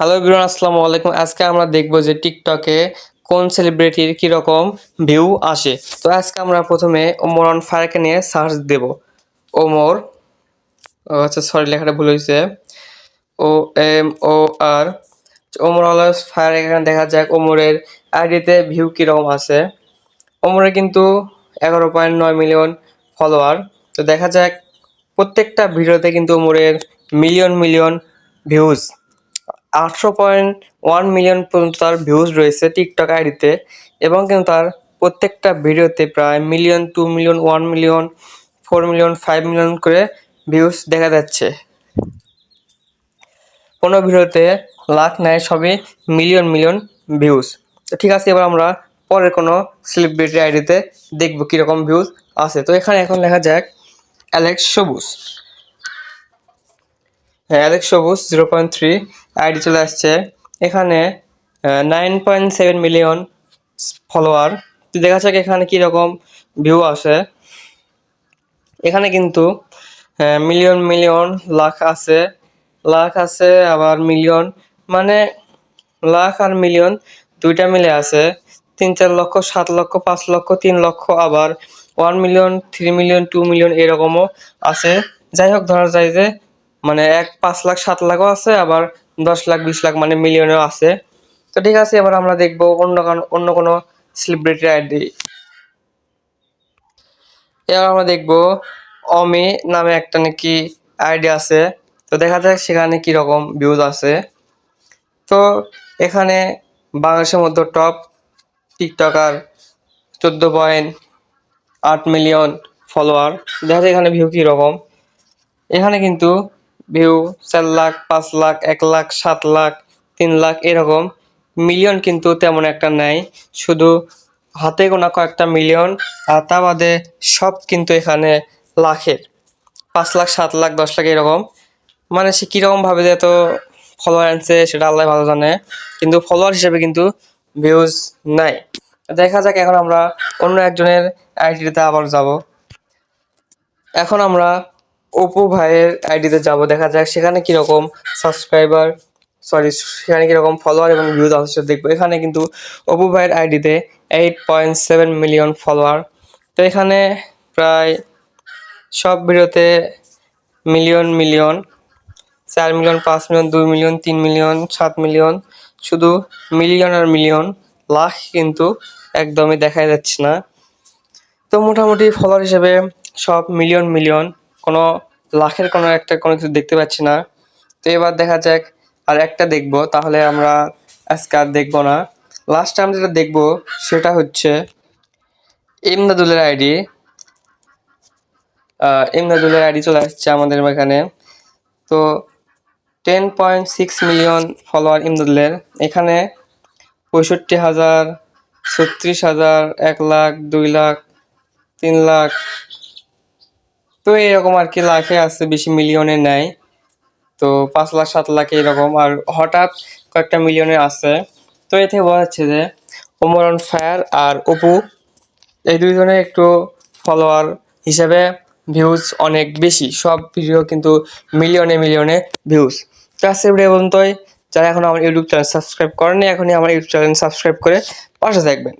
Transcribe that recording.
Hello everyone, আসসালামু আলাইকুম। আজকে আমরা দেখব যে টিকটকে কোন সেলিব্রিটির কীরকম ভিউ আসে। তো আজকে আমরা প্রথমে ওমর অন ফায়ারকে নিয়ে সার্চ দেব। ওমর, আচ্ছা সরি লেখাটা ভুল হয়েছে, OMOR। ওমর অন ফায়ার, এখানে দেখা যাক ওমরের আইডিতে ভিউ কীরকম আছে। ওমরের কিন্তু 11.9 মিলিয়ন ফলোয়ার। তো দেখা যাক প্রত্যেকটা ভিডিওতে কিন্তু ওমরের মিলিয়ন মিলিয়ন ভিউজ, 800.1 মিলিয়ন পর্যন্ত তার ভিউজ রয়েছে টিকটক আইডিতে, এবং কিন্তু তার প্রত্যেকটা ভিডিওতে প্রায় million, 2 million, 1 million, 4 million, 5 million করে ভিউজ দেখা যাচ্ছে। কোনো ভিডিওতে লাখ নেয়, সবই মিলিয়ন মিলিয়ন ভিউজ। তো ঠিক আছে, এবার আমরা পরের কোনো সেলিব্রিটি আইডিতে দেখব কীরকম ভিউজ আছে। তো এখানে এখন লেখা যাক অ্যালেক্স সবুজ। হ্যাঁ, অ্যালেক্স সবুজ 0.3 আইডি চলে আসছে। এখানে 9.7 মিলিয়ন ফলোয়ার। তো দেখা যাক এখানে কীরকম ভিউ আসে। এখানে কিন্তু মিলিয়ন মিলিয়ন লাখ আছে আবার মিলিয়ন, মানে লাখ আর মিলিয়ন দুইটা মিলে আছে। 3-4 লক্ষ, 7 লক্ষ, 5 লক্ষ, 3 লক্ষ, আবার 1 মিলিয়ন, 3 মিলিয়ন, 2 মিলিয়ন এরকমও আছে। যাই হোক, ধরা যায় যে মানে 5 লাখ, 7 লাখও আছে, আবার 10 লাখ, 20 লাখ মানে মিলিয়নেও আছে। তো ঠিক আছে, এবার আমরা দেখবো অন্য কোনো সেলিব্রিটি আইডি। এবার আমরা দেখবো অমি নামে একটা নাকি আইডি আছে। তো দেখা যাক সেখানে কীরকম ভিউজ আছে। তো এখানে বাংলাদেশের মধ্যে টপ টিকটকার 14.8 মিলিয়ন ফলোয়ার। দেখা যায় এখানে ভিউ কীরকম। এখানে কিন্তু ভিউ 4 লাখ, 5 লাখ, 1 লাখ, 7 লাখ, 3 লাখ এরকম, মিলিয়ন কিন্তু তেমন একটা নাই, শুধু হাতে গোনা কয়েকটা মিলিয়ন। আর তা বাদে সব কিন্তু এখানে লাখের, 5 লাখ, 7 লাখ, 10 লাখ এরকম। মানে সে কীরকমভাবে যে এত ফলোয়ার আনছে সেটা আল্লাহ ভালো জানে, কিন্তু ফলোয়ার হিসেবে কিন্তু ভিউজ নাই। দেখা যাক এখন আমরা অন্য একজনের আইডিতে আবার যাব। এখন আমরা অপু ভাইয়ের আইডিতে যাব, দেখা যাক সেখানে কীরকম সেখানে কীরকম ফলোয়ার এবং ভিউজ আসছে দেখবো। এখানে কিন্তু অপু ভাইয়ের আইডিতে 8.7 মিলিয়ন ফলোয়ার। তো এখানে প্রায় সব ভিডিওতে million million, 4 million, 5 million, 2 million, 3 million, 7 million, শুধু মিলিয়ন আর মিলিয়ন, লাখ কিন্তু একদমই দেখা যাচ্ছে না। তো মোটামুটি ফলোয়ার হিসেবে সব মিলিয়ন মিলিয়ন, কোনো লাখের কোনো কিছু দেখতে পাচ্ছি না। তো এবার দেখা যাক আর একটা দেখব, তাহলে আমরা আজকে আর দেখবো না। লাস্ট টাইম যেটা দেখবো সেটা হচ্ছে ইমদাদুলের আইডি। ইমদাদুলের আইডি চলে আসছে আমাদের এখানে। তো 10.6 মিলিয়ন ফলোয়ার ইমদাদুলের। এখানে 65,000, 36,000, 1 লাখ, 2 লাখ, 3 লাখ, তো এরকম আর কি, লাখে আছে, বেশি মিলিয়নে নেয়। তো 5 লাখ, 7 লাখ এরকম, আর হঠাৎ কয়েকটা মিলিয়নে আছে। তো এ থেকে বোঝা যাচ্ছে যে ওমর অন ফায়ার আর অপু, এই দুইজনের একটু ফলোয়ার হিসেবে ভিউজ অনেক বেশি, সব ভিডিও কিন্তু মিলিয়নে মিলিয়নে ভিউজ। তো আজকের ভিডিও পর্যন্তই। যারা এখন আমার ইউটিউব চ্যানেল সাবস্ক্রাইব করেনি, এখনই আমার ইউটিউব চ্যানেল সাবস্ক্রাইব করে পাশে থাকবেন।